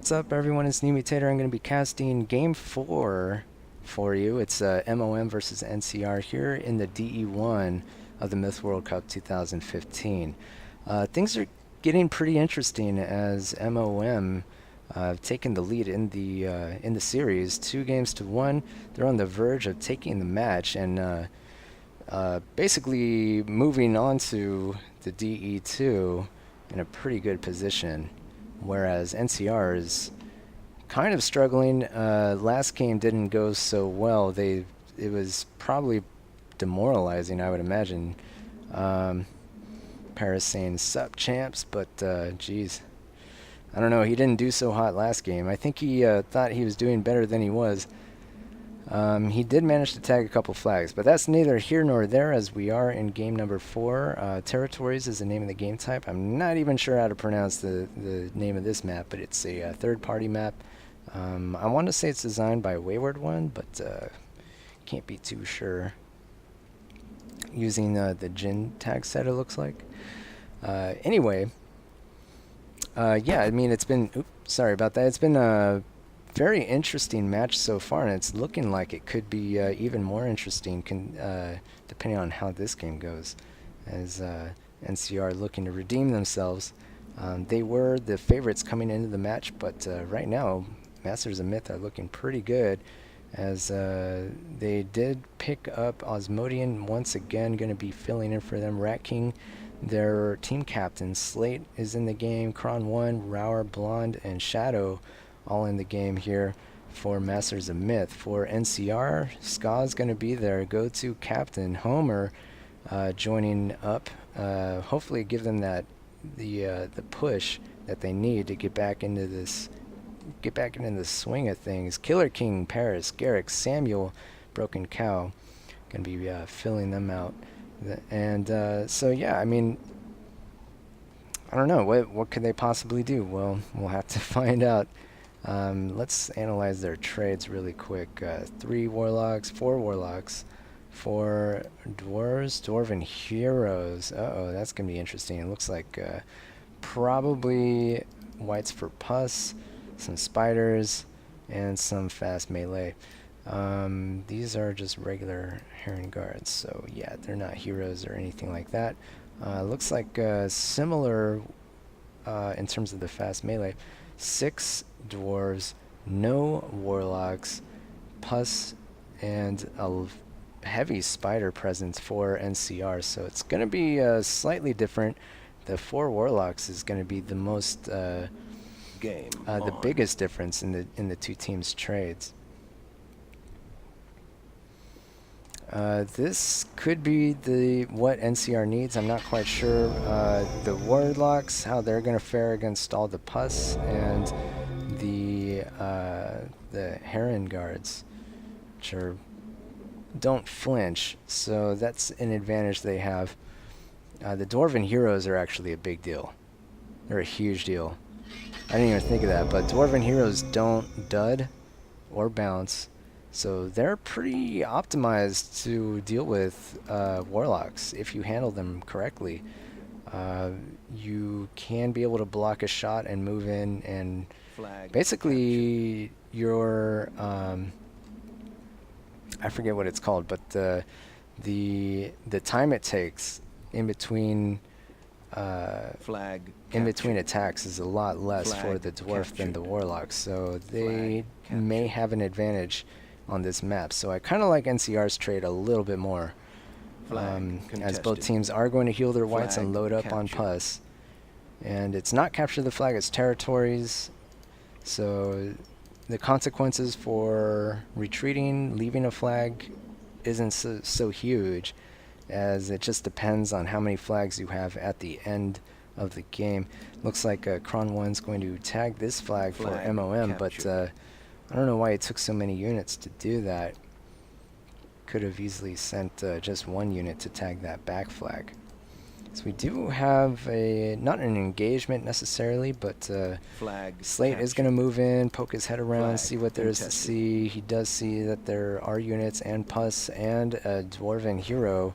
What's up, everyone? It's New Mutator. I'm going to be casting Game 4 for you. It's MoM versus NCR here in the DE1 of the Myth World Cup 2015. Things are getting pretty interesting as MoM taken the lead in the series, 2-1. They're on the verge of taking the match and basically moving on to the DE2 in a pretty good position. Whereas NCR is kind of struggling. Last game didn't go so well. It was probably demoralizing, I would imagine. Paris saying sup champs, but geez, I don't know. He didn't do so hot last game. I think he thought he was doing better than he was. He did manage to tag a couple flags, but that's neither here nor there as we are in game number 4. Territories is the name of the game type. I'm not even sure how to pronounce the name of this map, but it's a third-party map. I want to say it's designed by Wayward One, but can't be too sure. Using the Jin tag set, it looks like. Anyway, yeah, I mean, it's been... Oops, sorry about that. It's been a very interesting match so far, and it's looking like it could be even more interesting depending on how this game goes, as NCR looking to redeem themselves. They were the favorites coming into the match, but right now Masters of Myth are looking pretty good, as they did pick up Osmodian once again, going to be filling in for them. Rat King, their team captain. Slate is in the game. Kron 1, Rower, Blonde, and Shadow all in the game here for Masters of Myth. For NCR, Ska's going to be their go-to captain. Homer joining up. Hopefully give them the push that they need to get back into the swing of things. Killer King, Paris, Garrick, Samuel, Broken Cow, going to be filling them out. And so yeah, I mean, I don't know, what could they possibly do? Well, we'll have to find out. Let's analyze their trades really quick. 3 warlocks, 4 warlocks, 4 dwarves, dwarven heroes. Uh-oh, that's going to be interesting. It looks like probably whites for pus, some spiders, and some fast melee. These are just regular Heron guards, so yeah, they're not heroes or anything like that. Looks like similar in terms of the fast melee. 6 dwarves, no warlocks, pus, and a heavy spider presence for NCR, so it's going to be slightly different. The 4 warlocks is going to be the most the biggest difference in the two teams' trades. This could be what NCR needs. I'm not quite sure. The warlocks, how they're going to fare against all the pus, and the Heron guards, which don't flinch, so that's an advantage they have. The Dwarven heroes are actually a big deal. They're a huge deal. I didn't even think of that, but Dwarven heroes don't dud or bounce, so they're pretty optimized to deal with warlocks if you handle them correctly. You can be able to block a shot and move in, and basically your I forget what it's called, but the time it takes in between attacks is a lot less for the dwarf than the warlock, so they may have an advantage on this map. So I kind of like NCR's trade a little bit more, as both teams are going to heal their whites and load up on pus. And it's not capture the flag, it's territories, so the consequences for retreating, leaving a flag isn't so huge, as it just depends on how many flags you have at the end of the game. Looks like Kron 1's going to tag this flag for MoM, but I don't know why it took so many units to do that. Could have easily sent just 1 unit to tag that back flag. So we do have not an engagement necessarily, but Slate is going to move in, poke his head around, see what there is to see. He does see that there are units and pus and a Dwarven hero,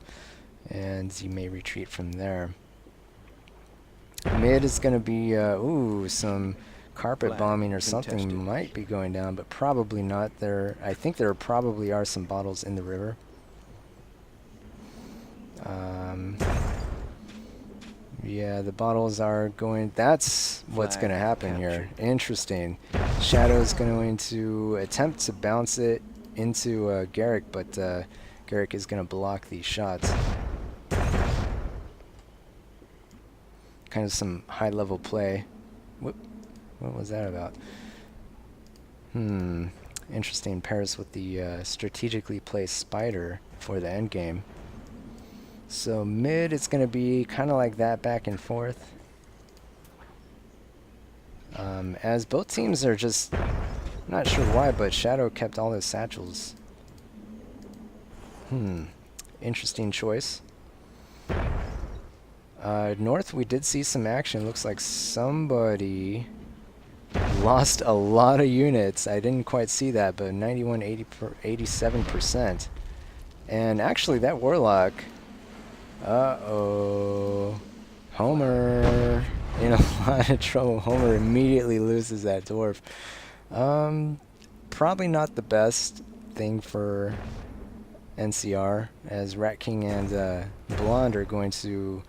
and he may retreat from there. Mid is going to be, some carpet bombing or something might be going down, but probably not. I think there probably are some bottles in the river. Yeah, the bottles are going. That's what's going to happen here. Interesting. Shadow's going to attempt to bounce it into Garrick, but Garrick is going to block these shots. Kind of some high-level play. What was that about? Interesting. Pairs with the strategically placed spider for the end game. So mid, it's going to be kind of like that, back and forth. As both teams are just, not sure why, but Shadow kept all his satchels. Interesting choice. North, we did see some action. Looks like somebody lost a lot of units. I didn't quite see that, but 91, 87%. And actually, that Warlock... Uh-oh. Homer in a lot of trouble. Homer immediately loses that dwarf. Probably not the best thing for NCR, as Rat King and Blonde are going to...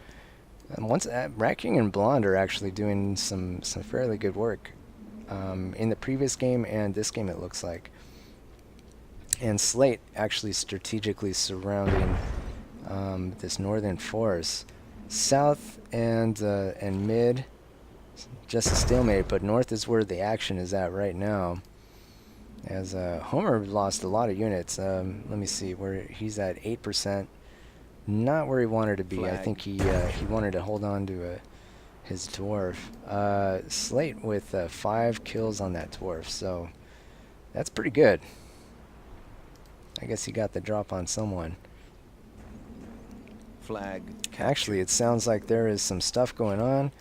Rat King and Blonde are actually doing some fairly good work in the previous game and this game, it looks like. And Slate actually strategically surrounding this northern force. South and mid, just a stalemate, but north is where the action is at right now. As Homer lost a lot of units. Let me see where he's at. 8%. Not where he wanted to be. Flag. I think he wanted to hold on to his dwarf. Slate with 5 kills on that dwarf, so that's pretty good. I guess he got the drop on someone. Flag. Actually, it sounds like there is some stuff going on.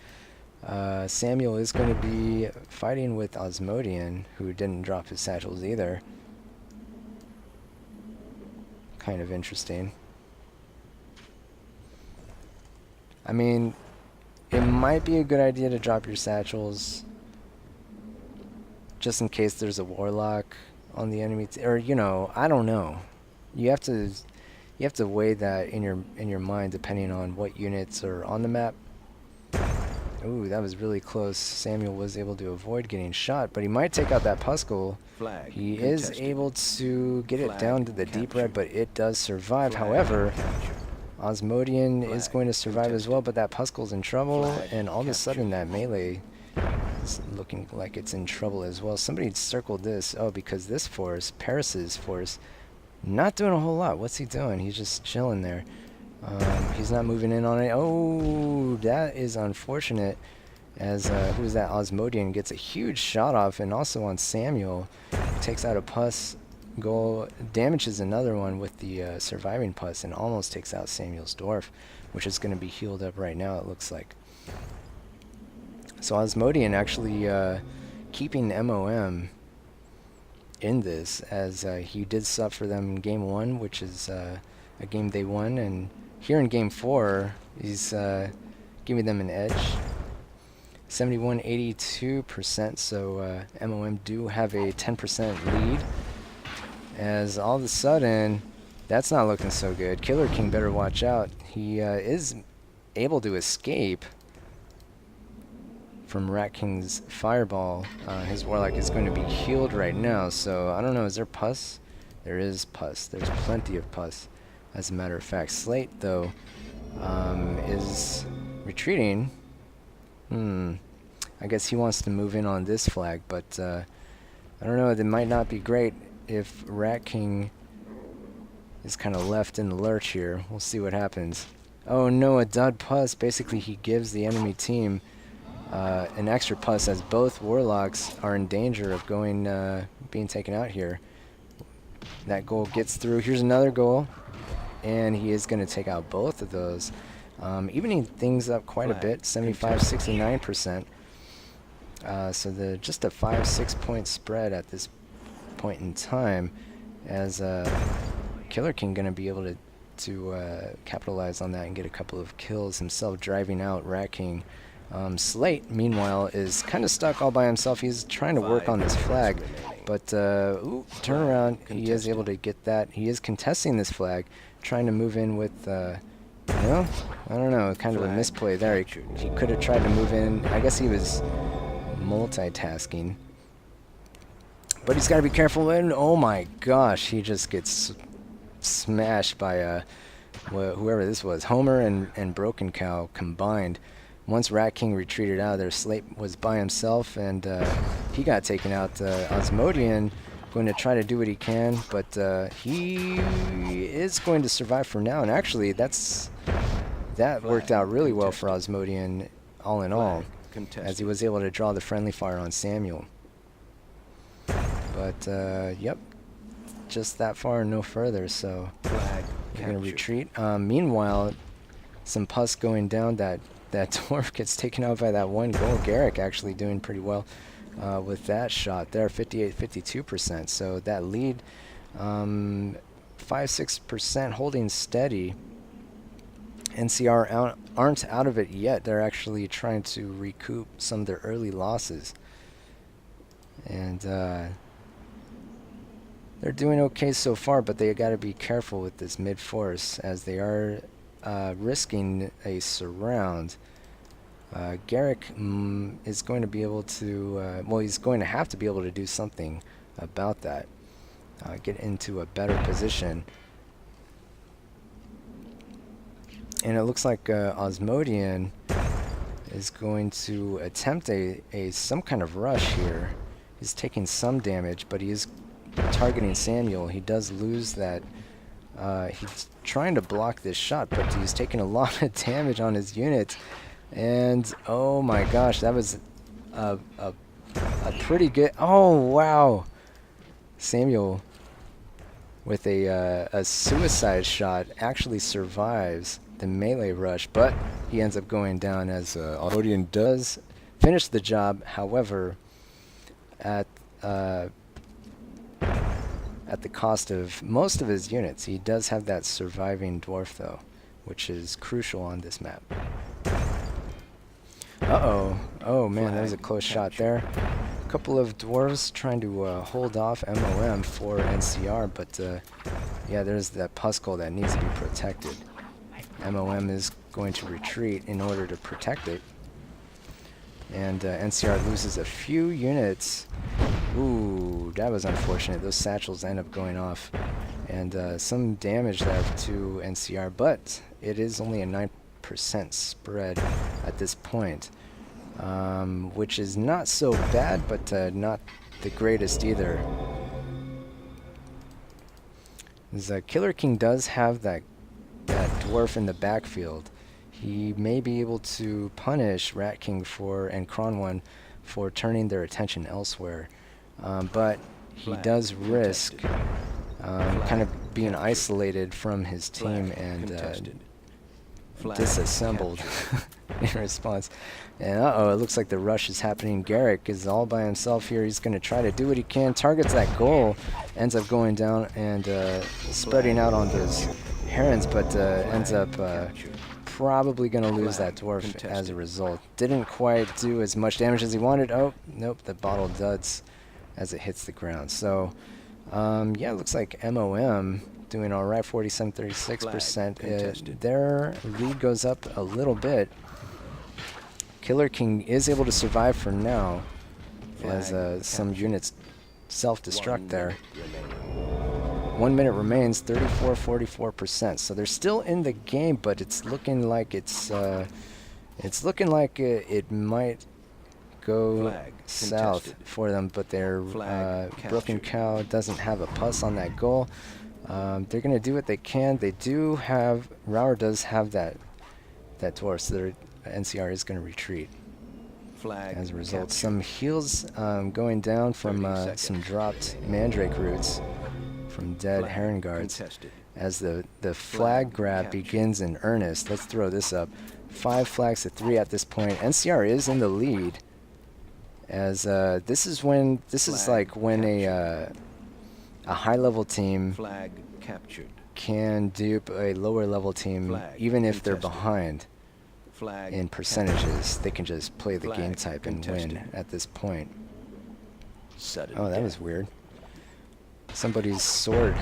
Samuel is going to be fighting with Osmodian, who didn't drop his satchels either. Kind of interesting. I mean, it might be a good idea to drop your satchels just in case there's a Warlock on the enemy, or you know, I don't know. You have to weigh that in your mind depending on what units are on the map. Ooh, that was really close. Samuel was able to avoid getting shot, but he might take out that Puskul. Flag. He is able to get it down to the deep red, but it does survive. However, Osmodian is going to survive as well, but that Puskul's in trouble, and all of a sudden that melee is looking like it's in trouble as well. Somebody circled this. Oh, because this force, Paris's force, not doing a whole lot. What's he doing? He's just chilling there. He's not moving in on it. Oh, that is unfortunate, as who's that? Osmodian gets a huge shot off, and also on Samuel, takes out a Pus. Goal damages another one with the surviving Pus and almost takes out Samuel's dwarf, which is going to be healed up right now, it looks like. So Osmodian actually keeping MoM in this, as he did sub for them in game 1, which is a game they won, and here in game 4 he's giving them an edge. 71-82%, so MoM do have a 10% lead. As all of a sudden, that's not looking so good. Killer King better watch out. He is able to escape from Rat King's fireball. His Warlock is going to be healed right now, so I don't know, is there Pus? There is Pus. There's plenty of Pus, as a matter of fact. Slate, though, is retreating. I guess he wants to move in on this flag, but I don't know, it might not be great if Rat King is kind of left in the lurch here. We'll see what happens. Oh no, a dud Pus. Basically, he gives the enemy team an extra Pus, as both Warlocks are in danger of being taken out here. That goal gets through. Here's another goal, and he is going to take out both of those. Evening things up quite a bit, 75-69%. So just a 5-6 point spread at this point in time, as Killer King going to be able to capitalize on that and get a couple of kills himself, driving out Rat King Slate, meanwhile, is kind of stuck all by himself. He's trying to work on this flag, but ooh, turn around. He is able to get that. He is contesting this flag, trying to move in with, I don't know, kind of a misplay there. He could have tried to move in. I guess he was multitasking. But he's got to be careful. And oh my gosh, he just gets smashed by whoever this was. Homer and Broken Cow combined. Once Rat King retreated out of there, Slate was by himself, and he got taken out. Osmodian going to try to do what he can, but he is going to survive for now. And actually, that worked out really well for Osmodian, all in all, as he was able to draw the friendly fire on Samuel. But yep, just that far and no further. So we're going to retreat. Meanwhile, some pus going down. That dwarf gets taken out by that one goal. Garrick actually doing pretty well with that shot there, 58-52%. So that lead, 5-6% holding steady. NCR aren't out of it yet. They're actually trying to recoup some of their early losses. And they're doing okay so far, but they got to be careful with this mid-force, as they are risking a surround. Garrick is going to be able to, well, he's going to have to be able to do something about that. Get into a better position. And it looks like Osmodian is going to attempt some kind of rush here. He's taking some damage, but he is targeting Samuel. He does lose that. He's trying to block this shot, but he's taking a lot of damage on his unit. And oh my gosh, that was a pretty good. Oh wow, Samuel with a suicide shot actually survives the melee rush, but he ends up going down, as Osmodian does finish the job. However, at the cost of most of his units. He does have that surviving dwarf, though, which is crucial on this map. Uh-oh. Oh, man, that was a close shot there. A couple of dwarves trying to hold off MoM for NCR, but yeah, there's that Puskull that needs to be protected. MoM is going to retreat in order to protect it. And NCR loses a few units. Ooh, that was unfortunate. Those satchels end up going off. And some damage there to NCR, but it is only a 9% spread at this point. Which is not so bad, but not the greatest either. Killer King does have that dwarf in the backfield. He may be able to punish Rat King and Kronwan for turning their attention elsewhere. But he does risk kind of being isolated from his team and disassembled in response. And uh-oh, it looks like the rush is happening. Garrick is all by himself here. He's going to try to do what he can. Targets that goal. Ends up going down and spreading out on those herons, but ends up probably going to lose that dwarf as a result. Didn't quite do as much damage as he wanted. Oh, nope, the bottle duds as it hits the ground. So, yeah, it looks like MoM doing all right, 47-36%. Their lead goes up a little bit. Killer King is able to survive for now, as some units self-destruct there. 1 minute remains, 34-44%. So they're still in the game, but it's looking like it might go south for them. But their Broken Cow doesn't have a pus on that goal. They're gonna do what they can. They do have Rauer does have that dwarf, so their NCR is gonna retreat. As a result, some heals going down from some dropped Mandrake roots from dead Heron Guards. As the flag grab begins in earnest. Let's throw this up. 5 flags to 3 at this point. NCR is in the lead. As this is like when a high-level team can dupe a lower-level team, even if they're behind. in percentages. They can just play the game type and win at this point. Oh, that was weird. Somebody's sword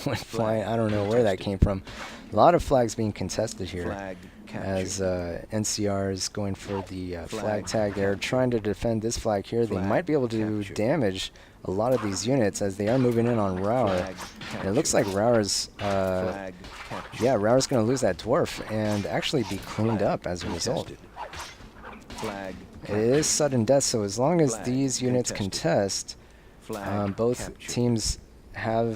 went flying. I don't know where that came from. A lot of flags being contested here as NCR is going for the flag tag. They're trying to defend this flag here. They might be able to damage a lot of these units as they are moving in on Rower. And it looks like Rower's Rower's going to lose that dwarf and actually be cleaned up as a result. It is sudden death, so as long as these units contest, both teams have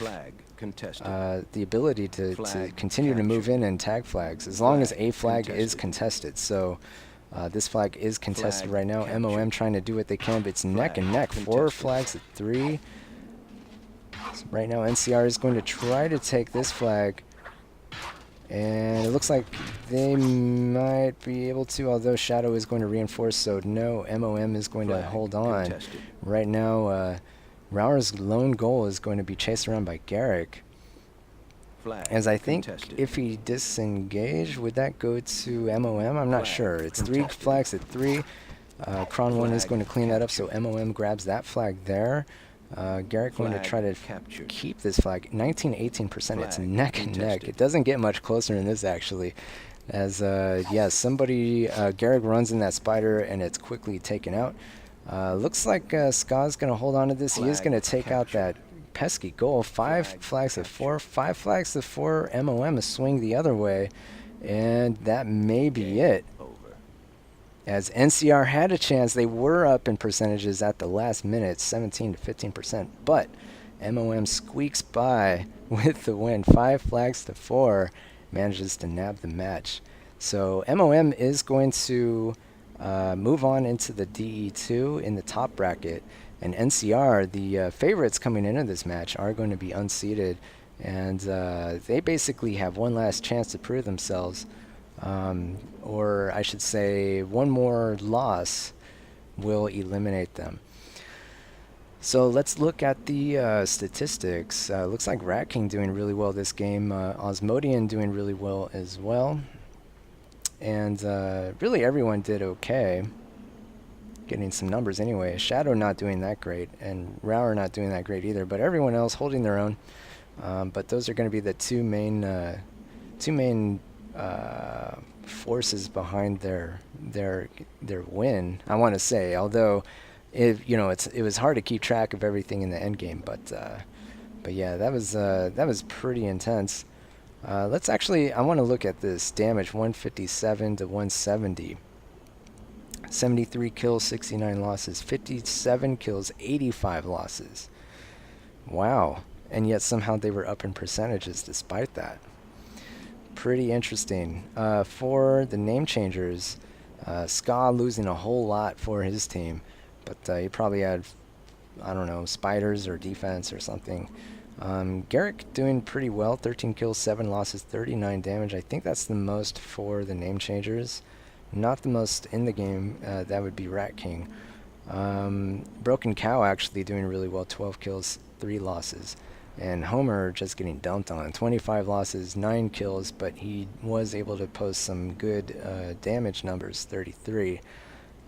the ability to continue to move in and tag flags as long as a flag is contested. So this flag is contested right now. MoM trying to do what they can, but it's neck and neck. 4 flags at 3. So right now NCR is going to try to take this flag, and it looks like they might be able to, although Shadow is going to reinforce, so no, MoM is going to hold on. Right now, Rower's lone goal is going to be chased around by Garrick. As I think if he disengaged, would that go to MoM? I'm not sure. It's 3 flags at 3. Kron 1 is going to clean that up, so MoM grabs that flag there. Garrick going to try to keep this flag. 19-18%. It's neck and neck. It doesn't get much closer than this, actually. As, Garrick runs in that spider, and it's quickly taken out. Looks like Ska's going to hold on to this. He is going to take out that pesky goal. 5 flags to 4. 5 flags to 4. MoM is swing the other way. And that may be it. As NCR had a chance, they were up in percentages at the last minute, 17 to 15%. But MoM squeaks by with the win. 5 flags to 4. Manages to nab the match. So MoM is going to move on into the DE2 in the top bracket, and NCR, the favorites coming into this match, are going to be unseeded, and they basically have one last chance to prove themselves, or I should say one more loss will eliminate them. So let's look at the statistics. Looks like Rat King doing really well this game, Osmodian doing really well as well. And really everyone did okay, getting some numbers anyway. Shadow not doing that great, and Rower not doing that great either, but everyone else holding their own. But those are going to be the two main forces behind their win, I want to say. Although it was hard to keep track of everything in the end game, but yeah, that was pretty intense. I want to look at this damage. 157 to 170. 73 kills, 69 losses. 57 kills, 85 losses. Wow. And yet somehow they were up in percentages despite that. Pretty interesting. For the name changers, Ska losing a whole lot for his team. But he probably had, I don't know, spiders or defense or something. Garrick doing pretty well, 13 kills, 7 losses, 39 damage. I think that's the most for the name changers. Not the most in the game, that would be Rat King. Broken Cow actually doing really well, 12 kills, 3 losses. And Homer just getting dumped on, 25 losses, 9 kills, but he was able to post some good damage numbers, 33.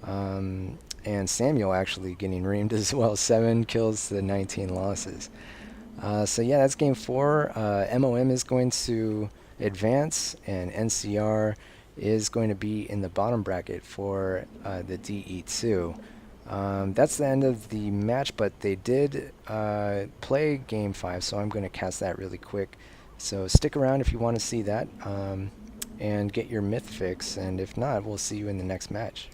And Samuel actually getting reamed as well, 7 kills to 19 losses. So yeah, that's game 4. MoM is going to advance, and NCR is going to be in the bottom bracket for the DE2. That's the end of the match, but they did play game 5, so I'm going to cast that really quick. So stick around if you want to see that, and get your myth fix, and if not, we'll see you in the next match.